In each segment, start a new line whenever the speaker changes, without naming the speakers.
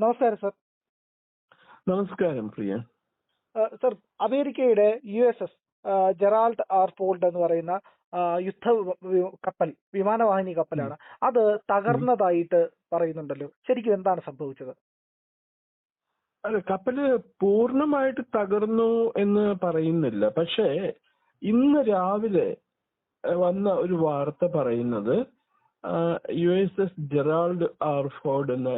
നമസ്കാരം സർ.
നമസ്കാരം പ്രിയ.
സർ, അമേരിക്കയുടെ USS ജെറാൾഡ് ആർ ഫോർഡ് എന്ന് പറയുന്ന യുദ്ധ കപ്പൽ, വിമാനവാഹിനി കപ്പലാണ്. അത് തകർന്നതായിട്ട് പറയുന്നുണ്ടല്ലോ. ശരിക്കും എന്താണ് സംഭവിച്ചത്?
അല്ല, കപ്പല് പൂർണ്ണമായിട്ട് തകർന്നു എന്ന് പറയുന്നില്ല. പക്ഷേ ഇന്ന് രാവിലെ വന്ന ഒരു വാർത്ത പറയുന്നത് USS ജെറാൾഡ് ആർ ഫോർഡ് എന്ന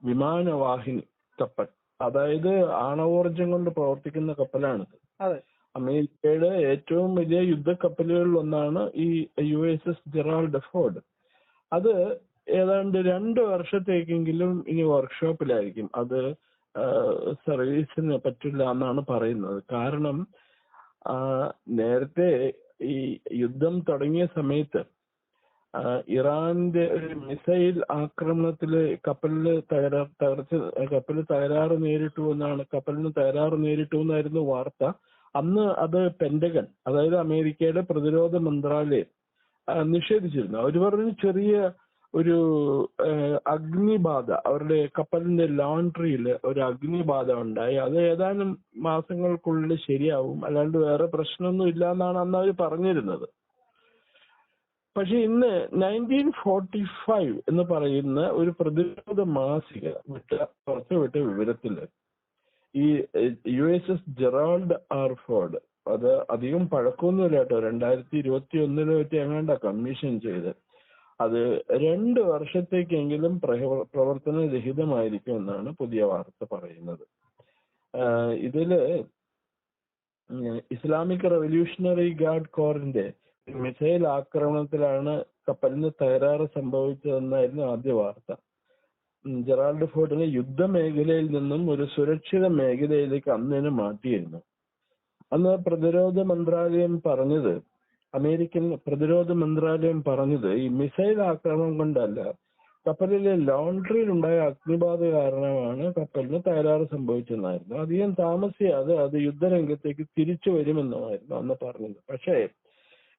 വിമാനവാഹിനി കപ്പൽ, അതായത് ആണവോർജം കൊണ്ട് പ്രവർത്തിക്കുന്ന കപ്പലാണിത്. അമേരിക്കയുടെ ഏറ്റവും വലിയ യുദ്ധക്കപ്പലുകളിൽ ഒന്നാണ് ഈ USS ജെറാൾഡ് ഫോർഡ്. അത് ഏതാണ്ട് 2 വർഷത്തേക്കെങ്കിലും ഇനി വർക്ക്ഷോപ്പിലായിരിക്കും. അത് സർവീസിന് പറ്റില്ല എന്നാണ് പറയുന്നത്. കാരണം നേരത്തെ ഈ യുദ്ധം തുടങ്ങിയ സമയത്ത് ഇറാന്റെ ഒരു മിസൈൽ ആക്രമണത്തില് കപ്പലിന് തകരാറ് നേരിട്ടു എന്നായിരുന്നു വാർത്ത. അന്ന് അത് പെന്റഗൺ, അതായത് അമേരിക്കയുടെ പ്രതിരോധ മന്ത്രാലയം നിഷേധിച്ചിരുന്നു. അവർ പറഞ്ഞു ചെറിയ ഒരു അഗ്നിബാധ, അവരുടെ കപ്പലിന്റെ ലോണ്ടറിയിൽ ഒരു അഗ്നിബാധ ഉണ്ടായി, അത് ഏതാനും മാസങ്ങൾക്കുള്ളിൽ ശരിയാവും, അല്ലാണ്ട് വേറെ പ്രശ്നമൊന്നും ഇല്ല എന്നാണ് അന്ന് അവർ പറഞ്ഞിരുന്നത്. പക്ഷെ ഇന്ന് 1945 എന്ന് പറയുന്ന ഒരു പ്രതിരോധ മാസിക പുറത്തുവിട്ട വിവരത്തില് ഈ USS ജെറാൾഡ് ആർ ഫോർഡ്, അത് അധികം പഴക്കമൊന്നുമില്ല കേട്ടോ, 2021 എങ്ങാണ്ട കമ്മീഷൻ ചെയ്ത്, അത് 2 വർഷത്തേക്കെങ്കിലും പ്രവർത്തനരഹിതമായിരിക്കും എന്നാണ് പുതിയ വാർത്ത പറയുന്നത്. ഇതില് ഇസ്ലാമിക് റവല്യൂഷണറി ഗാർഡ് കോറിന്റെ മിസൈൽ ആക്രമണത്തിലാണ് കപ്പലിന് തകരാറ് സംഭവിച്ചതെന്നായിരുന്നു ആദ്യ വാർത്ത. ജെറാൾഡ് ഫോർഡിനെ യുദ്ധമേഖലയിൽ നിന്നും ഒരു സുരക്ഷിത മേഖലയിലേക്ക് അന്നിനെ മാറ്റിയിരുന്നു. അന്ന് അമേരിക്കൻ പ്രതിരോധ മന്ത്രാലയം പറഞ്ഞത് ഈ മിസൈൽ ആക്രമണം കൊണ്ടല്ല, കപ്പലിലെ ലോണ്ടറിയിൽ ഉണ്ടായ അഗ്നിബാധ കാരണമാണ് കപ്പലിന് തകരാറ് സംഭവിച്ചെന്നായിരുന്നു. അധികം താമസിയാതെ അത് യുദ്ധരംഗത്തേക്ക് തിരിച്ചു വരുമെന്നുമായിരുന്നു അന്ന് പറഞ്ഞത്. പക്ഷേ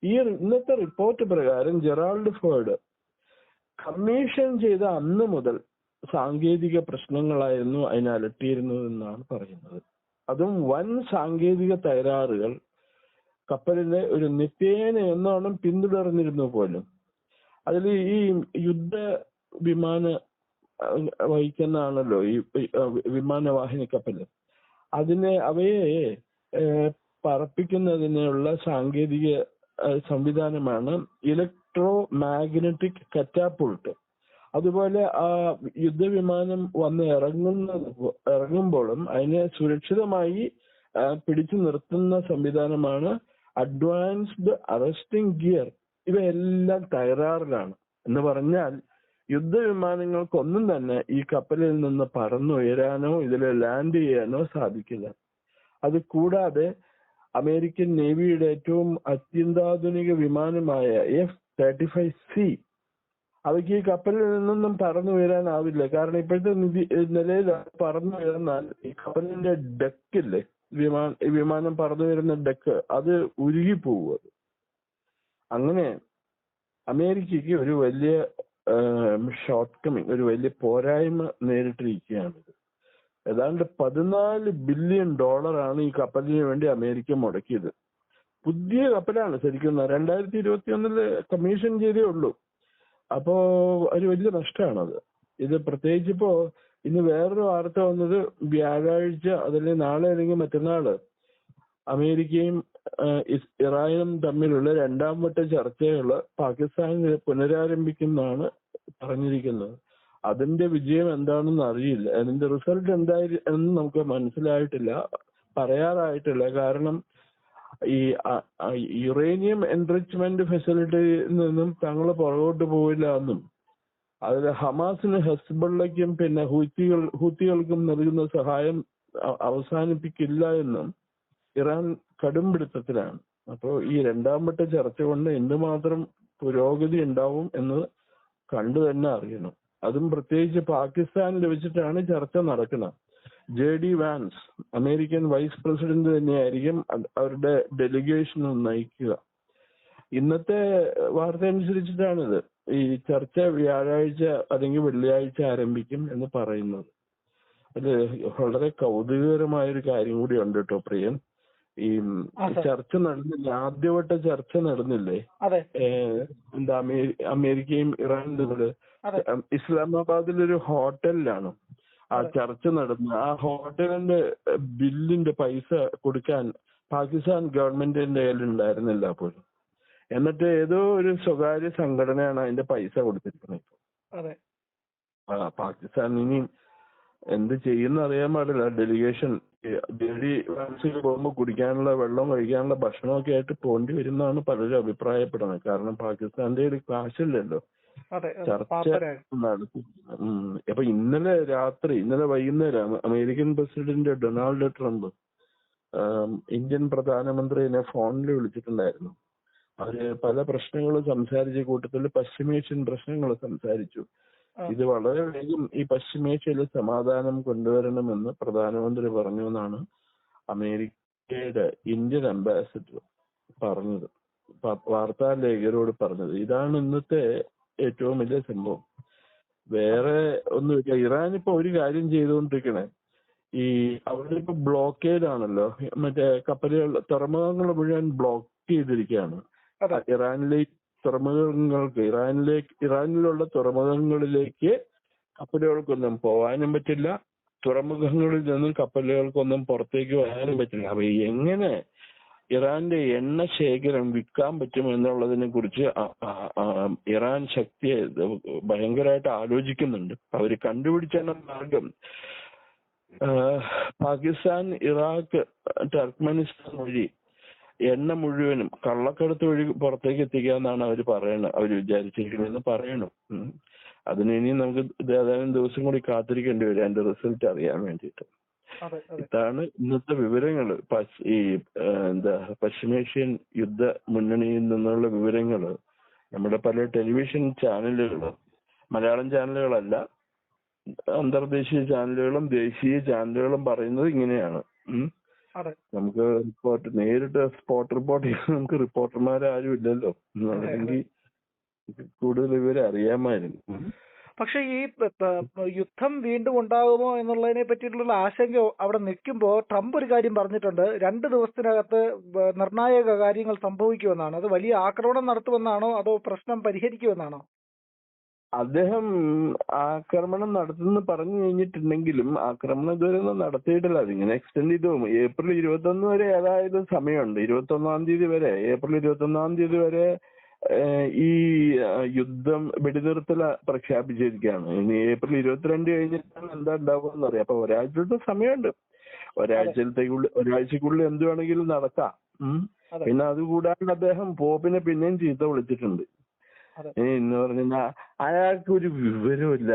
ഇന്നത്തെ റിപ്പോർട്ട് പ്രകാരം ജെറാൾഡ് ഫോർഡ് കമ്മീഷൻ ചെയ്ത അന്ന് മുതൽ സാങ്കേതിക പ്രശ്നങ്ങളായിരുന്നു അതിനലട്ടിയിരുന്നതെന്നാണ് പറയുന്നത്. അതും വൻ സാങ്കേതിക തകരാറുകൾ കപ്പലിലെ ഒരു നിത്യേന എന്നോണം പിന്തുടർന്നിരുന്നു പോലും. അതിൽ ഈ യുദ്ധ വിമാന വഹിക്കുന്നതാണല്ലോ ഈ വിമാനവാഹിനി കപ്പല്, അവയെ പറപ്പിക്കുന്നതിനുള്ള സാങ്കേതിക സംവിധാനമാണ് ഇലക്ട്രോ മാഗ്നറ്റിക് കറ്റാപുൾട്ട്. അതുപോലെ ആ യുദ്ധവിമാനം വന്ന് ഇറങ്ങുമ്പോഴും അതിനെ സുരക്ഷിതമായി പിടിച്ചു നിർത്തുന്ന സംവിധാനമാണ് അഡ്വാൻസ്ഡ് അറസ്റ്റിംഗ് ഗിയർ. ഇവയെല്ലാം തകരാറിലാണ്. എന്ന് പറഞ്ഞാൽ യുദ്ധവിമാനങ്ങൾക്കൊന്നും തന്നെ ഈ കപ്പലിൽ നിന്ന് പറന്നുയരാനോ ഇതിൽ ലാൻഡ് ചെയ്യാനോ സാധിക്കില്ല. അത് കൂടാതെ അമേരിക്കൻ നേവിയുടെ ഏറ്റവും അത്യന്താധുനിക വിമാനമായ F-35C അവയ്ക്ക് ഈ കപ്പലിൽ നിന്നൊന്നും പറന്നുയരാനാവില്ല. കാരണം ഇപ്പോഴത്തെ നിലയിൽ പറന്നുയർന്നാൽ ഈ കപ്പലിന്റെ ഡെക്കില്ലേ, വിമാനം പറന്നു വരുന്ന ഡെക്ക്, അത് ഉരുകിപ്പോകും. അങ്ങനെ അമേരിക്കയ്ക്ക് ഒരു വലിയ ഷോർട്ട് കമ്മിങ്, ഒരു വലിയ പോരായ്മ നേരിട്ടിരിക്കുകയാണിത്. ഏതാണ്ട് $14 ബില്യൺ ഈ കപ്പലിന് വേണ്ടി അമേരിക്ക മുടക്കിയത്. പുതിയ കപ്പലാണ് ശരിക്കും, 2021 കമ്മീഷൻ ചെയ്തേ ഉള്ളൂ. അപ്പോ ഒരു വലിയ നഷ്ടമാണത്. ഇത് പ്രത്യേകിച്ച് ഇപ്പോ ഇന്ന് വേറൊരു വാർത്ത വന്നത്, വ്യാഴാഴ്ച അതല്ലെങ്കിൽ നാളെ അല്ലെങ്കിൽ മറ്റന്നാള് അമേരിക്കയും ഇറാനും തമ്മിലുള്ള 2ാം വട്ട ചർച്ചകൾ പാകിസ്ഥാനിൽ പുനരാരംഭിക്കുന്നതാണ് പറഞ്ഞിരിക്കുന്നത്. അതിന്റെ വിജയം എന്താണെന്ന് അറിയില്ല. അതിന്റെ റിസൾട്ട് എന്തായിരുന്നു നമുക്ക് മനസ്സിലായിട്ടില്ല, പറയാറായിട്ടില്ല. കാരണം ഈ യുറേനിയം എൻറിച്ച്മെന്റ് ഫെസിലിറ്റിയിൽ നിന്നും തങ്ങൾ പുറകോട്ട് പോയില്ല എന്നും, അതിൽ ഹമാസിന്, ഹെസ്ബുള്ളയ്ക്കും പിന്നെ ഹൂത്തികൾക്കും നൽകുന്ന സഹായം അവസാനിപ്പിക്കില്ല എന്നും ഇറാൻ കടുംപിടുത്തത്തിലാണ്. അപ്പോൾ ഈ 2ാം വട്ട ചർച്ച കൊണ്ട് എന്തുമാത്രം പുരോഗതി ഉണ്ടാവും എന്ന് കണ്ടു തന്നെ അറിയണം. അതും പ്രത്യേകിച്ച് പാകിസ്ഥാനിൽ വെച്ചിട്ടാണ് ചർച്ച നടക്കുന്നത്. JD Vance, American vice president തന്നെയായിരിക്കും അവരുടെ ഡെലിഗേഷൻ നയിക്കുക. ഇന്നത്തെ വാർത്ത അനുസരിച്ചിട്ടാണിത്. ഈ ചർച്ച വ്യാഴാഴ്ച അല്ലെങ്കിൽ വെള്ളിയാഴ്ച ആരംഭിക്കും എന്ന് പറയുന്നത്. അത് വളരെ കൗതുകകരമായ ഒരു കാര്യം കൂടി ഉണ്ട് കേട്ടോ പ്രിയൻ. ഈ ചർച്ച നടന്നില്ലേ, ആദ്യവട്ട ചർച്ച നടന്നില്ലേ, എന്താ അമേരിക്കയും ഇറാനും തമ്മില് ഇസ്ലാമാബാദിലൊരു ഹോട്ടലിലാണ് ആ ചർച്ച നടന്നത്. ആ ഹോട്ടലിന്റെ ബില്ലിന്റെ പൈസ കൊടുക്കാൻ പാകിസ്ഥാൻ ഗവൺമെന്റിന്റെ കയ്യിൽ ഉണ്ടായിരുന്നില്ല പോലും. എന്നിട്ട് ഏതോ ഒരു സ്വകാര്യ സംഘടനയാണ് അതിന്റെ പൈസ കൊടുത്തിരിക്കുന്നത്. പാകിസ്ഥാൻ ഇനി എന്ത് ചെയ്യുന്ന അറിയാൻ പാടില്ല. ഡെലിഗേഷൻ ഡെയിലി വാൻസിൽ പോകുമ്പോൾ കുടിക്കാനുള്ള വെള്ളം, കഴിക്കാനുള്ള ഭക്ഷണമൊക്കെ ആയിട്ട് പോകേണ്ടി വരുന്നതാണ് പലരും അഭിപ്രായപ്പെടുന്നത്. കാരണം പാകിസ്ഥാന്റെ ഒരു കാശില്ലല്ലോ. ചർച്ച നടത്തി. അപ്പൊ ഇന്നലെ വൈകുന്നേരം American president Donald Trump Indian പ്രധാനമന്ത്രിയെ ഫോണിൽ വിളിച്ചിട്ടുണ്ടായിരുന്നു. അവര് പല പ്രശ്നങ്ങളും സംസാരിച്ച കൂട്ടത്തിൽ പശ്ചിമേഷ്യൻ പ്രശ്നങ്ങൾ സംസാരിച്ചു. ഇത് വളരെ വേഗം ഈ പശ്ചിമേഷ്യയിൽ സമാധാനം കൊണ്ടുവരണമെന്ന് പ്രധാനമന്ത്രി പറഞ്ഞു എന്നാണ് അമേരിക്കയുടെ ഇന്ത്യൻ അംബാസിഡർ പറഞ്ഞത്, വാർത്താ ലേഖകരോട് പറഞ്ഞത്. ഇതാണ് ഇന്നത്തെ ഏറ്റവും വലിയ സംഭവം. വേറെ ഒന്നുമില്ല. ഇറാൻ ഇപ്പൊ ഒരു കാര്യം ചെയ്തുകൊണ്ടിരിക്കണേ, ഈ അവിടെ ഇപ്പൊ ബ്ലോക്കേഡ് ആണല്ലോ, മറ്റേ കപ്പലുകൾ, തുറമുഖങ്ങൾ മുഴുവൻ ബ്ലോക്ക് ചെയ്തിരിക്കുകയാണ്. ഇറാനിലുള്ള തുറമുഖങ്ങളിലേക്ക് കപ്പലുകൾക്കൊന്നും പോകാനും പറ്റില്ല, തുറമുഖങ്ങളിൽ നിന്നും കപ്പലുകൾക്കൊന്നും പുറത്തേക്ക് വരാനും പറ്റില്ല. അപ്പൊ എങ്ങനെ ഇറാന്റെ എണ്ണ ശേഖരം വിൽക്കാൻ പറ്റും എന്നുള്ളതിനെ കുറിച്ച് ഇറാൻ ശക്തിയെ ഭയങ്കരമായിട്ട് ആലോചിക്കുന്നുണ്ട്. അവര് കണ്ടുപിടിച്ച മാർഗം പാകിസ്ഥാൻ, ഇറാഖ്, ടർക്ക്മെനിസ്ഥാൻ വഴി എണ്ണ മുഴുവനും കള്ളക്കടത്ത് വഴി പുറത്തേക്ക് എത്തിക്കാന്നാണ് അവർ വിചാരിച്ചിരിക്കണമെന്ന് പറയണം. അതിന് ഇനി നമുക്ക് ഏതാനും ദിവസം കൂടി കാത്തിരിക്കേണ്ടി വരും അതിന്റെ റിസൾട്ട് അറിയാൻ വേണ്ടിയിട്ട്. ഇതാണ് ഇന്നത്തെ വിവരങ്ങൾ. ഈ പശ്ചിമേഷ്യൻ യുദ്ധ മുന്നണിയിൽ നിന്നുള്ള വിവരങ്ങൾ നമ്മുടെ പല ടെലിവിഷൻ ചാനലുകളും, മലയാളം ചാനലുകളല്ല, അന്തർദേശീയ ചാനലുകളും ദേശീയ ചാനലുകളും പറയുന്നത് ഇങ്ങനെയാണ്. നമുക്ക് നേരിട്ട് സ്പോട്ട് റിപ്പോർട്ട് ചെയ്യാൻ നമുക്ക് റിപ്പോർട്ടർമാരും ഇല്ലല്ലോ, അല്ലെങ്കിൽ കൂടുതൽ വിവരം അറിയാമായിരുന്നു.
പക്ഷെ ഈ യുദ്ധം വീണ്ടും ഉണ്ടാകുമോ എന്നുള്ളതിനെ പറ്റിയിട്ടുള്ള ആശങ്ക അവിടെ നിൽക്കുമ്പോൾ ട്രംപ് ഒരു കാര്യം പറഞ്ഞിട്ടുണ്ട്, 2 ദിവസത്തിനകത്ത് നിർണായക കാര്യങ്ങൾ സംഭവിക്കുമെന്നാണ്. അത് വലിയ ആക്രമണം നടത്തുമെന്നാണോ അതോ പ്രശ്നം പരിഹരിക്കുമെന്നാണോ?
അദ്ദേഹം ആക്രമണം നടത്തുമെന്ന് പറഞ്ഞു കഴിഞ്ഞിട്ടുണ്ടെങ്കിലും ആക്രമണം ഇതുവരെ ഒന്നും നടത്തിയിട്ടില്ല. അതിങ്ങനെ എക്സ്റ്റെൻഡ് ചെയ്തു പോകും. ഏപ്രിൽ 21 വരെ ഏതായാലും സമയമുണ്ട്. 21-ാം തീയതി വരെ, ഏപ്രിൽ 21-ാം തീയതി വരെ ഈ യുദ്ധം വെടിനിർത്തൽ പ്രഖ്യാപിച്ചിരിക്കുകയാണ്. ഇനി ഏപ്രിൽ 22 കഴിഞ്ഞിട്ടാണ് എന്താ ഉണ്ടാവുക അറിയാം. അപ്പൊ ഒരാഴ്ചത്തെ സമയമുണ്ട്. ഒരാഴ്ചക്കുള്ളിൽ എന്ത് വേണമെങ്കിലും നടക്കാം. പിന്നെ അതുകൂടാണ്ട് അദ്ദേഹം പോപ്പിനെ പിന്നെയും ചീത്ത വിളിച്ചിട്ടുണ്ട്. എന്ന് പറഞ്ഞാൽ അയാൾക്ക് ഒരു വിവരമില്ല.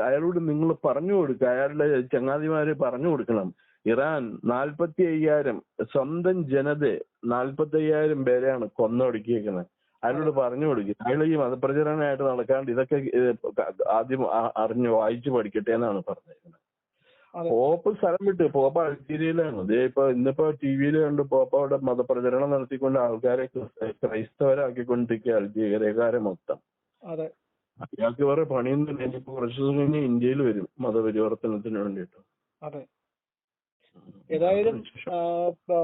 അയാളോട് നിങ്ങൾ പറഞ്ഞു കൊടുക്കുക, അയാളുടെ ചങ്ങാതിമാര് പറഞ്ഞു കൊടുക്കണം. ഇറാൻ 45,000 സ്വന്തം ജനതയെ 45,000 പേരെയാണ് കൊന്നൊടുക്കിയേക്കുന്നത്. അയാളോട് പറഞ്ഞു കൊടുക്കുക. അയാൾ ഈ മതപ്രചരണമായിട്ട് നടക്കാണ്ട് ഇതൊക്കെ ആദ്യം വായിച്ചു പഠിക്കട്ടെ എന്നാണ് പറഞ്ഞേക്കുന്നത്. പോപ്പ് സ്ഥലം വിട്ട്, പോപ്പ് അൾജീരിയയിലാണ്. ഇന്നിപ്പോ ടിവിയിൽ കണ്ട് പോപ്പ് അവിടെ മതപ്രചരണം നടത്തിക്കൊണ്ട് ആൾക്കാരെ ക്രൈസ്തവരാക്കിക്കൊണ്ടിരിക്കുക അൾജീരിയക്കാരെ മൊത്തം. അയാൾക്ക് വേറെ പണിയൊന്നും ഇനിയിപ്പോ കുറച്ചു ദിവസം കഴിഞ്ഞ് ഇന്ത്യയിൽ വരും മതപരിവർത്തനത്തിന് വേണ്ടിയിട്ട്.
ഏതായാലും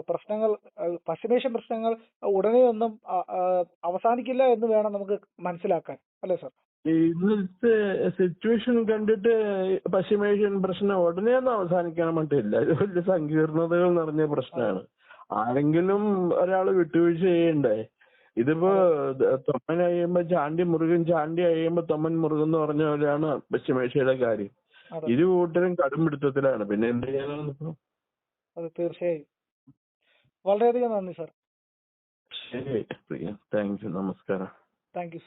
പ്രശ്നങ്ങൾ, പശ്ചിമേഷ്യൻ പ്രശ്നങ്ങൾ ഉടനെ ഒന്നും അവസാനിക്കില്ല എന്ന് വേണം നമുക്ക് മനസ്സിലാക്കാൻ, അല്ലേ സാർ?
ഇന്നത്തെ സിറ്റുവേഷൻ കണ്ടിട്ട് പശ്ചിമേഷ്യൻ പ്രശ്നം ഉടനെ ഒന്നും അവസാനിക്കാൻ പറ്റില്ല. ഇത് വലിയ സങ്കീർണതകൾ നിറഞ്ഞ പ്രശ്നമാണ്. ആരെങ്കിലും ഒരാൾ വിട്ടുവീഴ്ച ചെയ്യണ്ടേ? ഇതിപ്പോ തൊമ്മൻ കഴിയുമ്പോ ചാണ്ടി മുറുകൻ, ചാണ്ടി കഴിയുമ്പോ തൊമ്മൻ മുറുകൻ എന്ന് പറഞ്ഞ പോലെയാണ് പശ്ചിമേഷ്യയുടെ കാര്യം. ഇരു കൂട്ടരും കടുംപിടുത്തത്തിലാണ്. പിന്നെ എന്ത് ചെയ്യാനാണ് ഇപ്പൊ?
അത് തീർച്ചയായും. വളരെയധികം നന്ദി സാർ.
ശരി പ്രിയ, താങ്ക് യു, നമസ്കാരം.
Thank you.